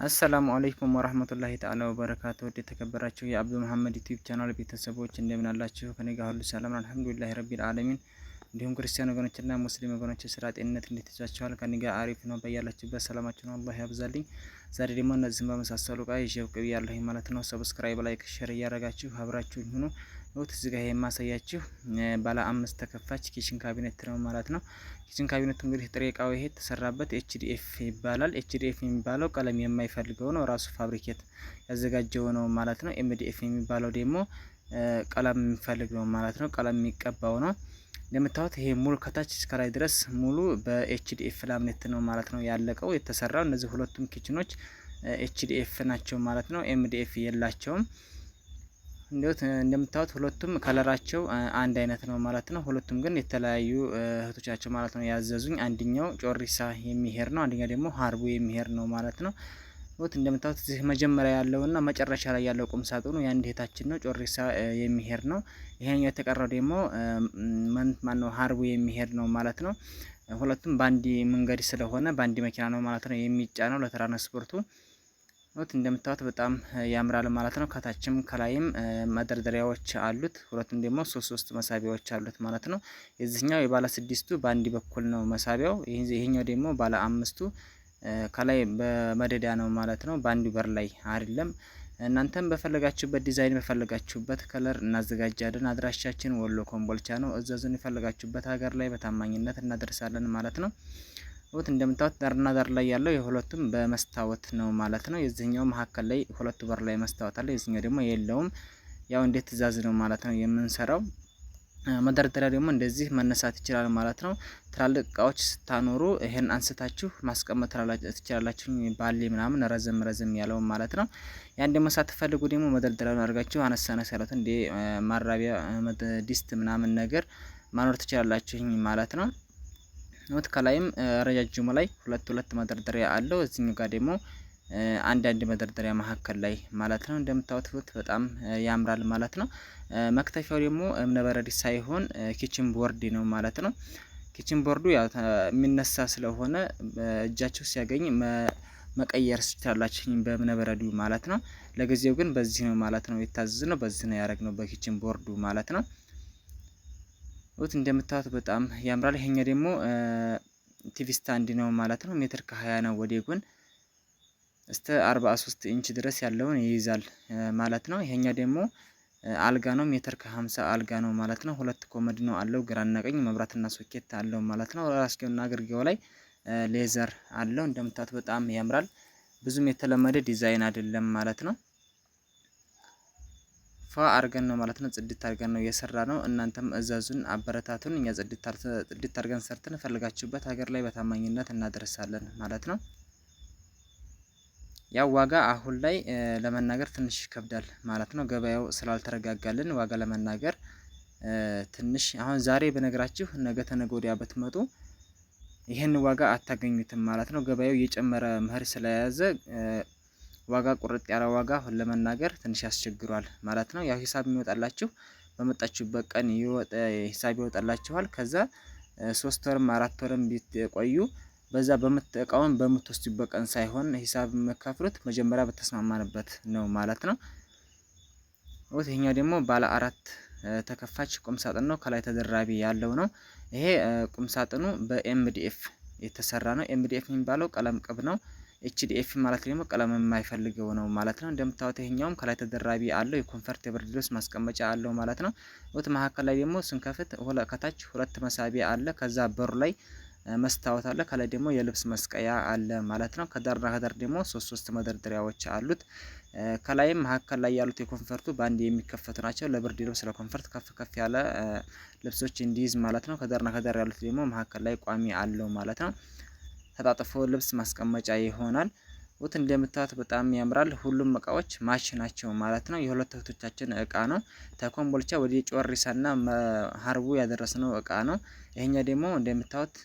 አሰላሙ አለይኩም ወራህመቱላሂ ተዓላ ወበረካቱ። ወደ ተከበራችሁ የአብዱ መሐመድ ዩቲዩብ ቻናል ቤተሰቦች እንደምን አላችሁ? ከኔ ጋር ሁሉ ሰላም አልሐምዱሊላሂ ረቢል ዓለሚን። እንዲሁም ክርስቲያን ወገኖችና ሙስሊም ወገኖች ስራ ጤንነት እንዴት ይዟችኋል? ከኔ ጋር አሪፍ ነው። በያላችሁበት ሰላማችሁን አላህ ያብዛልኝ። ዛሬ ደግሞ እነዚህን በመሳሰሉ ጋር ይዤው ብያለሁ ማለት ነው። ሰብስክራይብ፣ ላይክ፣ ሼር እያደረጋችሁ አብራችሁኝ ሁኑ። እዚህ ጋር የማሳያችሁ ባለ 5 ተከፋች ኪችን ካቢኔት ነው ማለት ነው። ኪችን ካቢኔት እንግዲህ ጥሬ እቃው ይሄ የተሰራበት ኤችዲኤፍ ይባላል። ኤችዲኤፍ የሚባለው ቀለም የማይፈልገው ነው፣ ራሱ ፋብሪኬት ያዘጋጀው ነው ማለት ነው። ኤምዲኤፍ የሚባለው ደግሞ ቀለም የሚፈልግ ነው ማለት ነው። ቀለም የሚቀባው ነው። እንደምታዩት ይሄ ሙሉ ከታች እስከ ላይ ድረስ ሙሉ በኤችዲኤፍ ላምኔት ነው ማለት ነው ያለቀው የተሰራው። እነዚህ ሁለቱም ኪችኖች ኤችዲኤፍ ናቸው ማለት ነው። ኤምዲኤፍ የላቸውም። እንደምታዩት ሁለቱም ከለራቸው አንድ አይነት ነው ማለት ነው። ሁለቱም ግን የተለያዩ እህቶቻቸው ማለት ነው ያዘዙኝ። አንደኛው ጮሪሳ የሚሄድ ነው፣ አንደኛው ደግሞ ሀርቡ የሚሄድ ነው ማለት ነው። እንደምታዩት እዚህ መጀመሪያ ያለውና መጨረሻ ላይ ያለው ቁም ሳጥኑ የአንድ እህታችን ነው፣ ጮሪሳ የሚሄድ ነው። ይሄኛው የተቀረው ደግሞ ማነው ሀርቡ የሚሄድ ነው ማለት ነው። ሁለቱም በአንድ መንገድ ስለሆነ በአንድ መኪና ነው ማለት ነው የሚጫነው ለትራንስፖርቱ። እንደምታዩት በጣም ያምራል ማለት ነው። ከታችም ከላይም መደርደሪያዎች አሉት። ሁለቱም ደግሞ ሶስት መሳቢያዎች አሉት ማለት ነው። የዚህኛው የባለ 6ቱ በአንድ በኩል ነው መሳቢያው። ይሄኛው ደግሞ ባለ 5ቱ ከላይ በመደዳ ነው ማለት ነው። በአንዱ በር ላይ አይደለም። እናንተም በፈለጋችሁበት ዲዛይን በፈለጋችሁበት ከለር እናዘጋጃለን። አድራሻችን ወሎ ኮምቦልቻ ነው። እዘዙን። የፈለጋችሁበት ሀገር ላይ በታማኝነት እናደርሳለን ማለት ነው። እንደምታዩት ዳርና ዳር ላይ ያለው የሁለቱም በመስታወት ነው ማለት ነው። የዚህኛው መሀከል ላይ ሁለቱ በር ላይ መስታወት አለ፣ የዚህኛው ደግሞ የለውም። ያው እንደ ትእዛዝ ነው ማለት ነው የምንሰራው። መደርደሪያ ደግሞ እንደዚህ መነሳት ይችላል ማለት ነው። ትላልቅ እቃዎች ስታኖሩ ይሄን አንስታችሁ ማስቀመጥ ትችላላችሁ። ባሌ ምናምን ረዘም ያለው ማለት ነው። ያን ደግሞ ሳትፈልጉ ደግሞ መደርደሪያውን አድርጋችሁ አነሳ ያሉት እንደ ማራቢያ ዲስት ምናምን ነገር ማኖር ትችላላችሁ ማለት ነው። ከላይም ረጃጅሙ ላይ ሁለት መደርደሪያ አለው። እዚህኛው ጋር ደግሞ አንድ መደርደሪያ መሀከል ላይ ማለት ነው። እንደምታዩት በጣም ያምራል ማለት ነው። መክተፊያው ደግሞ እብነበረድ ሳይሆን ኪችን ቦርድ ነው ማለት ነው። ኪችን ቦርዱ ያው የሚነሳ ስለሆነ እጃችሁ ሲያገኝ መቀየር ትችላላችሁ በእብነበረዱ ማለት ነው። ለጊዜው ግን በዚህ ነው ማለት ነው የታዘዝነው፣ በዚህ ነው ያደረግነው በኪችን ቦርዱ ማለት ነው። እንደምታዩት በጣም ያምራል። ይሄኛው ደግሞ ቲቪ ስታንድ ነው ማለት ነው። ሜትር ከ20 ነው ወደ ጎን እስከ 43 ኢንች ድረስ ያለውን ይይዛል ማለት ነው። ይሄኛው ደግሞ አልጋ ነው። ሜትር ከ50 አልጋ ነው ማለት ነው። ሁለት ኮመድ ነው አለው፣ ግራና ቀኝ መብራትና ሶኬት አለው ማለት ነው። ራስጌውና ግርጌው ላይ ሌዘር አለው። እንደምታዩት በጣም ያምራል። ብዙም የተለመደ ዲዛይን አይደለም ማለት ነው። አርገን ነው ማለት ነው። ጽድት አርገን ነው የሰራ ነው። እናንተም እዘዙን፣ አበረታቱን። እኛ ጽድት አርገን ሰርተን ፈልጋችሁበት ሀገር ላይ በታማኝነት እናደርሳለን ማለት ነው። ያው ዋጋ አሁን ላይ ለመናገር ትንሽ ይከብዳል ማለት ነው። ገበያው ስላልተረጋጋልን ዋጋ ለመናገር ትንሽ አሁን ዛሬ በነገራችሁ ነገ ተነገ ወዲያ ብትመጡ ይሄን ዋጋ አታገኙትም ማለት ነው። ገበያው እየጨመረ መኸር ስለያዘ ዋጋ ቁርጥ ያለ ዋጋ ለመናገር ትንሽ ያስቸግሯል ማለት ነው። ያው ሂሳብ የሚወጣላችሁ በመጣችሁበት ቀን ሂሳብ ይወጣላችኋል። ከዛ 3 ወርም 4 ወርም ቢቆዩ በዛ እቃውን በምትወስዱበት ቀን ሳይሆን ሂሳብ የምከፍሉት መጀመሪያ በተስማማንበት ነው ማለት ነው። ይሄኛው ደግሞ ባለ 4 ተከፋች ቁም ሳጥን ነው። ከላይ ተደራቢ ያለው ነው። ይሄ ቁም ሳጥኑ በኤምዲኤፍ የተሰራ ነው። ኤምዲኤፍ የሚባለው ቀለም ቅብ ነው። ኤችዲኤፍ ማለት ደግሞ ቀለም የማይፈልገው ነው ማለት ነው። እንደምታዩት ይሄኛውም ከላይ ተደራቢ አለው፣ የኮንፈርት የብርድ ልብስ ማስቀመጫ አለው ማለት ነው። መሀከል ላይ ደግሞ ስንከፍት ከታች ሁለት መሳቢያ አለ። ከዛ በሩ ላይ መስታወት አለ። ከላይ ደግሞ የልብስ መስቀያ አለ ማለት ነው። ከዳርና ከዳር ደግሞ ሶስት መደርደሪያዎች አሉት። ከላይም መሀከል ላይ ያሉት የኮንፈርቱ በአንድ የሚከፈቱ ናቸው። ለብርድ ልብስ ለኮንፈርት ከፍ ያለ ልብሶች እንዲይዝ ማለት ነው። ከዳርና ከዳር ያሉት ደግሞ መሀከል ላይ ቋሚ አለው ማለት ነው። ተጣጥፎ ልብስ ማስቀመጫ ይሆናል። እንደምታዩት በጣም ያምራል። ሁሉም እቃዎች ማች ናቸው ማለት ነው። የሁለት እህቶቻችን እቃ ነው። ተኮምቦልቻ ወደ ጮሪሳና ሀርቡ ያደረስነው እቃ ነው። ይሄኛ ደግሞ እንደምታዩት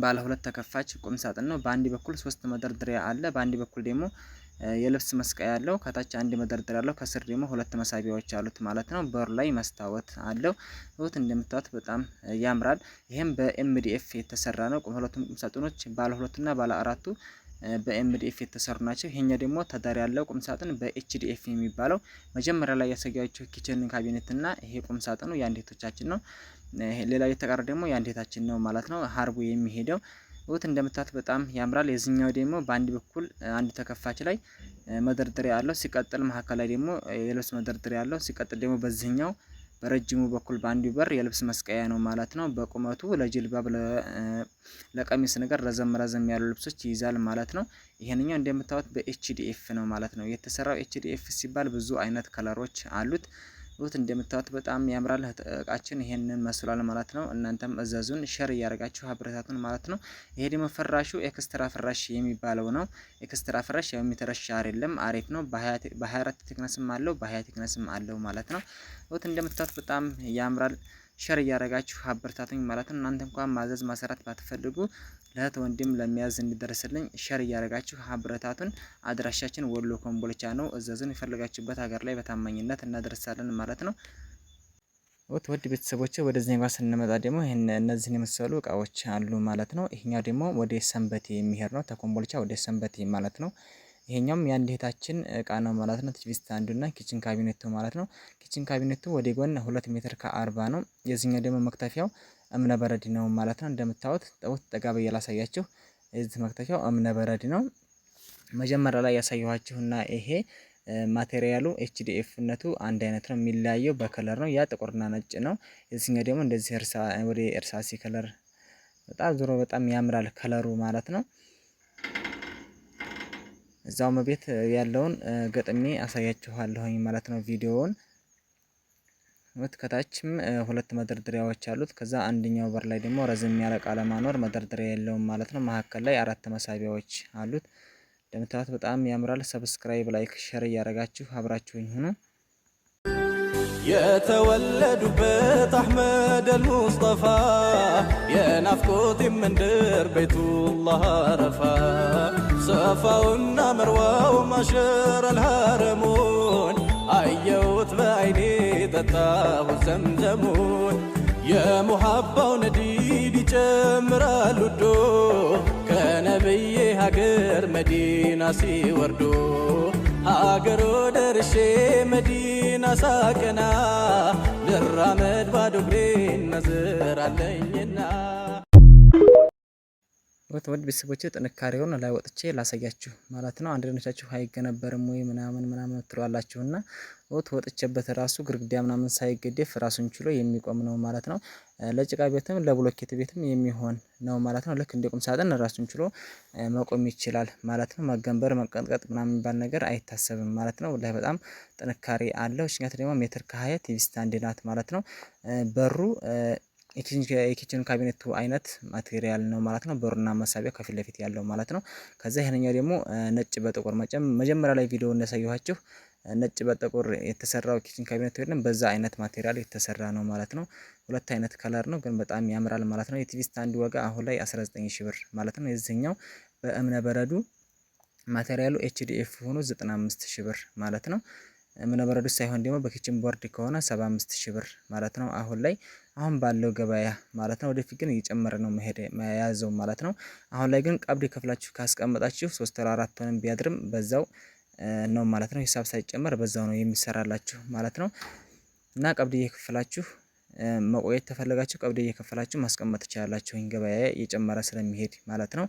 ባለ 2 ተከፋች ቁም ሳጥን ነው። በአንድ በኩል 3 መደርደሪያ አለ። በአንድ በኩል ደግሞ የልብስ መስቀያ ያለው፣ ከታች አንድ መደርደሪያ ያለው፣ ከስር ደግሞ 2 መሳቢያዎች አሉት ማለት ነው። በሩ ላይ መስታወት አለው። እንደምታዩት በጣም ያምራል። ይሄም በኤምዲኤፍ የተሰራ ነው። ሁለቱም ቁም ሳጥኖች ባለ 2 እና ባለ 4 በኤምዲኤፍ የተሰሩ ናቸው። ይሄኛው ደግሞ ተዳሪ ያለው ቁም ሳጥን በኤችዲኤፍ የሚባለው መጀመሪያ ላይ ያሳያችሁ ኪችን ካቢኔት እና ይሄ ቁም ሳጥኑ የአንድ እህቶቻችን ነው። ሌላው የተቀረ ደግሞ የአንድ እህታችን ነው ማለት ነው። ሀርቡ የሚሄደው ውት እንደምታት በጣም ያምራል። የዚህኛው ደግሞ በአንድ በኩል አንድ ተከፋች ላይ መደርደሪያ አለው። ሲቀጥል መሀከል ላይ ደግሞ የልብስ መደርደሪያ አለው። ሲቀጥል ደግሞ በዚህኛው በረጅሙ በኩል በአንዱ በር የልብስ መስቀያ ነው ማለት ነው። በቁመቱ ለጅልባብ ለቀሚስ ነገር ረዘም ረዘም ያሉ ልብሶች ይይዛል ማለት ነው። ይሄንኛው እንደምታዩት በኤችዲኤፍ ነው ማለት ነው የተሰራው። ኤችዲኤፍ ሲባል ብዙ አይነት ከለሮች አሉት። ውት እንደምታዩት በጣም ያምራል። እቃችን ይሄንን መስሏል ማለት ነው። እናንተም እዘዙን፣ ሼር እያደረጋችሁ አብረታቱን ማለት ነው። ይሄ ደግሞ ፍራሹ ኤክስትራ ፍራሽ የሚባለው ነው። ኤክስትራ ፍራሽ ያው የሚተረሻ አይደለም፣ አሪፍ ነው። በ24 ቴክነስም አለው፣ በ20 ቴክነስም አለው ማለት ነው። ውት እንደምታዩት በጣም ያምራል። ሼር እያደረጋችሁ አበረታቱኝ ማለት ነው። እናንተ እንኳን ማዘዝ ማሰራት ባትፈልጉ ለእህት ወንድም ለሚያዝ እንዲደርስልኝ ሼር እያደረጋችሁ አበረታቱን። አድራሻችን ወሎ ኮምቦልቻ ነው። እዘዙን፣ የፈለጋችሁበት ሀገር ላይ በታማኝነት እናደርሳለን ማለት ነው። ውድ ቤተሰቦች ወደዚህ ጋር ስንመጣ ደግሞ እነዚህን የመሰሉ እቃዎች አሉ ማለት ነው። ይሄኛው ደግሞ ወደ ሰንበቴ የሚሄድ ነው። ተኮምቦልቻ ወደ ሰንበቴ ማለት ነው። ይሄኛውም የአንድ እህታችን እቃ ነው ማለት ነው። ቲቪ ስታንዱና ኪችን ካቢኔቱ ማለት ነው። ኪችን ካቢኔቱ ወደ ጎን 2 ሜትር ከ40 ነው። የዚህኛው ደግሞ መክተፊያው እምነ በረድ ነው ማለት ነው። እንደምታዩት ጠጋ ብዬ ላሳያችሁ። እዚህ መክተፊያው እምነ በረድ ነው። መጀመሪያ ላይ ያሳየኋችሁና ይሄ ማቴሪያሉ ኤችዲኤፍነቱ አንድ አይነት ነው። የሚለያየው በከለር ነው። ያ ጥቁርና ነጭ ነው። የዚህኛው ደግሞ እንደዚህ ወደ እርሳሲ ከለር በጣም ዞሮ በጣም ያምራል ከለሩ ማለት ነው። እዛው መቤት ያለውን ገጥሜ አሳያችኋለሁኝ ማለት ነው ቪዲዮውን። ከታችም 2 መደርደሪያዎች አሉት። ከዛ አንደኛው በር ላይ ደግሞ ረዘም ያለ ቃለ ማኖር መደርደሪያ የለውም ማለት ነው። መሀከል ላይ 4 መሳቢያዎች አሉት። እንደምታዩት በጣም ያምራል። ሰብስክራይብ፣ ላይክ፣ ሼር እያደረጋችሁ አብራችሁኝ ሁኑ። የተወለዱበት አህመድ አልሙስጠፋ የናፍቆት መንደር ቤቱላህ አረፋ ሰፋውና መርዋው ማሸር አልሐረሙን አየሁት በአይኔ ጠጣሁት ዘምዘሙን የሙሐባው ነዲድ ይጨምራል ውዶ ከነብዬ ሀገር መዲና ሲወርዶ ሀገሮ ደርሼ መዲና ሳቀና ልራመድ ባዶ እግሬን ነዝር አለኝና። ውድ ቤተሰቦቼ ጥንካሬውን ላይ ወጥቼ ላሳያችሁ ማለት ነው። አንዳንዶቻችሁ አይገነበርም ወይ ምናምን ትሏላችሁና ወጥቼበት ራሱ ግርግዳ ምናምን ሳይገደፍ ራሱን ችሎ የሚቆም ነው ማለት ነው። ለጭቃ ቤትም ለብሎኬት ቤትም የሚሆን ነው ማለት ነው። ልክ እንደ ቁም ሳጥን ራሱን ችሎ መቆም ይችላል ማለት ነው። መገንበር መቀጥቀጥ ምናምን የሚባል ነገር አይታሰብም ማለት ነው። ወላሂ በጣም ጥንካሬ አለው። እሽኛት ደግሞ ሜትር ከ20 ቲቪ ስታንድ ናት ማለት ነው። በሩ የኪችን ካቢኔቱ አይነት ማቴሪያል ነው ማለት ነው። በሩና መሳቢያው ከፊት ለፊት ያለው ማለት ነው። ከዛ ይሄንኛው ደግሞ ነጭ በጥቁር መጀመሪያ ላይ ቪዲዮ እንዳሳየኋችሁ ነጭ በጥቁር የተሰራው ኪችን ካቢኔት ወይንም በዛ አይነት ማቴሪያል የተሰራ ነው ማለት ነው። 2 አይነት ከለር ነው ግን በጣም ያምራል ማለት ነው። የቲቪ ስታንድ ዋጋ አሁን ላይ 19 ሺህ ብር ማለት ነው። የዚህኛው በእምነ በረዱ ማቴሪያሉ ኤችዲኤፍ ሆኖ 95 ሺህ ብር ማለት ነው። እምነ በረዱ ሳይሆን ደግሞ በኪችን ቦርድ ከሆነ 75 ሺህ ብር ማለት ነው። አሁን ባለው ገበያ ማለት ነው። ወደፊት ግን እየጨመረ ነው መያዘው ማለት ነው። አሁን ላይ ግን ቀብድ ከፍላችሁ ካስቀመጣችሁ 3 ወር 4 ወር ቢያድርም በዛው ነው ማለት ነው። ሂሳብ ሳይጨመር በዛው ነው የሚሰራላችሁ ማለት ነው። እና ቀብድ እየከፈላችሁ መቆየት ተፈለጋችሁ ቀብድ እየከፈላችሁ ማስቀመጥ ትችላላችሁ። ገበያ እየጨመረ ስለሚሄድ ማለት ነው።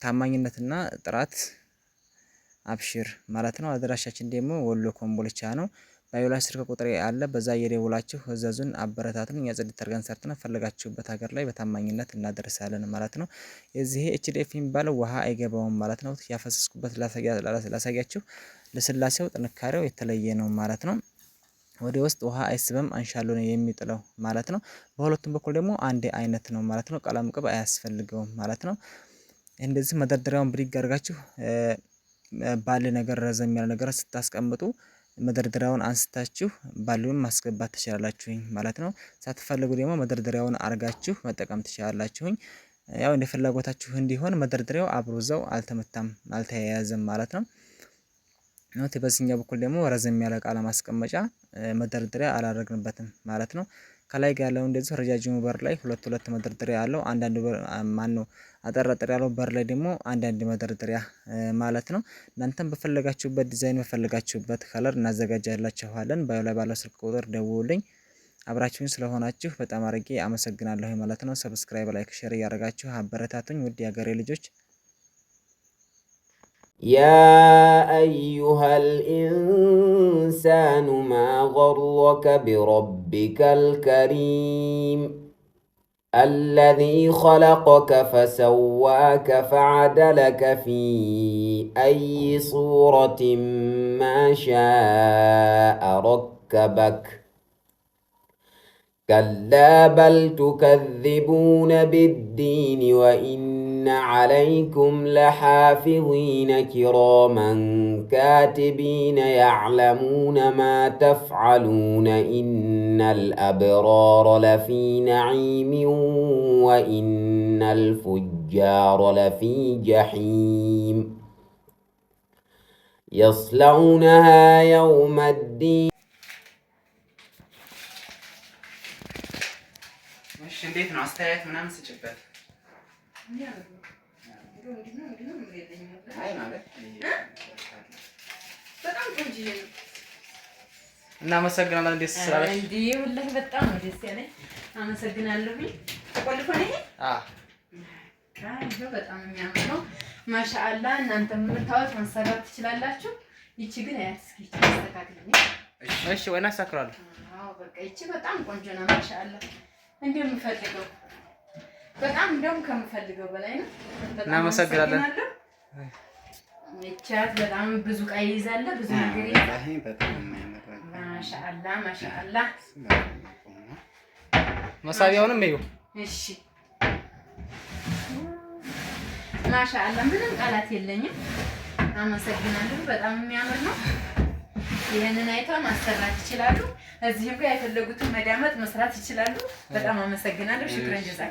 ታማኝነትና ጥራት አብሽር ማለት ነው። አድራሻችን ደግሞ ወሎ ኮምቦልቻ ነው። ባዮላ ስልክ ቁጥር አለ። በዛ እየደውላችሁ እዘዙን፣ አበረታቱን። እኛ ጽድት አድርገን ሰርተን ፈለጋችሁበት ሀገር ላይ በታማኝነት እናደርሳለን ማለት ነው። የዚህ ኤችዲኤፍ የሚባለው ውሃ አይገባውም ማለት ነው። ያፈሰስኩበት ላሳያችሁ። ለስላሴው ጥንካሬው የተለየ ነው ማለት ነው። ወደ ውስጥ ውሃ አይስብም፣ አንሻሎ ነው የሚጥለው ማለት ነው። በሁለቱም በኩል ደግሞ አንድ አይነት ነው ማለት ነው። ቀለም ቅብ አያስፈልገውም ማለት ነው። እንደዚህ መደርደሪያውን ብድግ አድርጋችሁ ባለ ነገር ረዘም ያለ ነገር ስታስቀምጡ መደርደሪያውን አንስታችሁ ባሉን ማስገባት ትችላላችሁኝ ማለት ነው። ሳትፈልጉ ደግሞ መደርደሪያውን አርጋችሁ መጠቀም ትችላላችሁኝ። ያው እንደ ፍላጎታችሁ እንዲሆን መደርደሪያው አብሮ ዘው አልተመታም አልተያያዘም ማለት ነው። በዚህኛው በኩል ደግሞ ረዘም ያለ እቃ ለማስቀመጫ መደርደሪያ አላደረግንበትም ማለት ነው። ከላይ ጋር ያለው እንደዚህ ረጃጅሙ በር ላይ ሁለት መደርደሪያ ያለው አንዳንድ ማነው አጠራጠር ያለው በር ላይ ደግሞ አንዳንድ መደርደሪያ ማለት ነው። እናንተም በፈለጋችሁበት ዲዛይን በፈለጋችሁበት ከለር እናዘጋጃላችኋለን። ባዩ ላይ ባለው ስልክ ቁጥር ደውሉልኝ። አብራችሁኝ ስለሆናችሁ በጣም አድርጌ አመሰግናለሁ ማለት ነው። ሰብስክራይብ፣ ላይክ፣ ሼር እያደረጋችሁ አበረታቱኝ ውድ የሀገሬ ልጆች። يا أيها الإنسان ما غرك بربك الكريم الذي خلقك فسواك فعدلك في أي صورة ما شاء ركبك كلا بل تكذبون بالدين وإن عليكم لحافظين كراما كاتبين يعلمون ما تفعلون إن الأبرار لفي نعيم وإن الفجار لفي جحيم يصلونها يوم الدين. እንዴት ነው አስተያየት ምናምን ስጭበት? በጣም ቆንጆ ነው። እናመሰግናለን። ደስ ስላለሽ እንዴ ወላሂ በጣም ነው ደስ ያለኝ። አመሰግናለሁ። ተቆልፎ ነው ይሄ? በጣም የሚያምር ነው። ማሻአላ እናንተ የምታዩት ማሰራት ትችላላችሁ። ይቺ ግን አያስኪ ተስተካክለኝ። እሺ ወይና ሳክራለሁ። በቃ ይቺ በጣም ቆንጆ ነው። ማሻአላ እንደምፈልገው በጣም እንደውም ከምፈልገው በላይ ነው። እናመሰግናለን። ይቻት በጣም ብዙ ዕቃ ይይዛል፣ ብዙ ነገር ይይዛል። በጣም ማሻአላ ማሻአላ። መሳቢያውንም እዩ። እሺ ማሻአላ። ምንም ቃላት የለኝም። አመሰግናለሁ። በጣም የሚያምር ነው። ይሄንን አይተው ማሰራት ይችላሉ። እዚህም ጋር የፈለጉትን መዳመጥ መስራት ይችላሉ። በጣም አመሰግናለሁ። ሽክረን ጀዛክ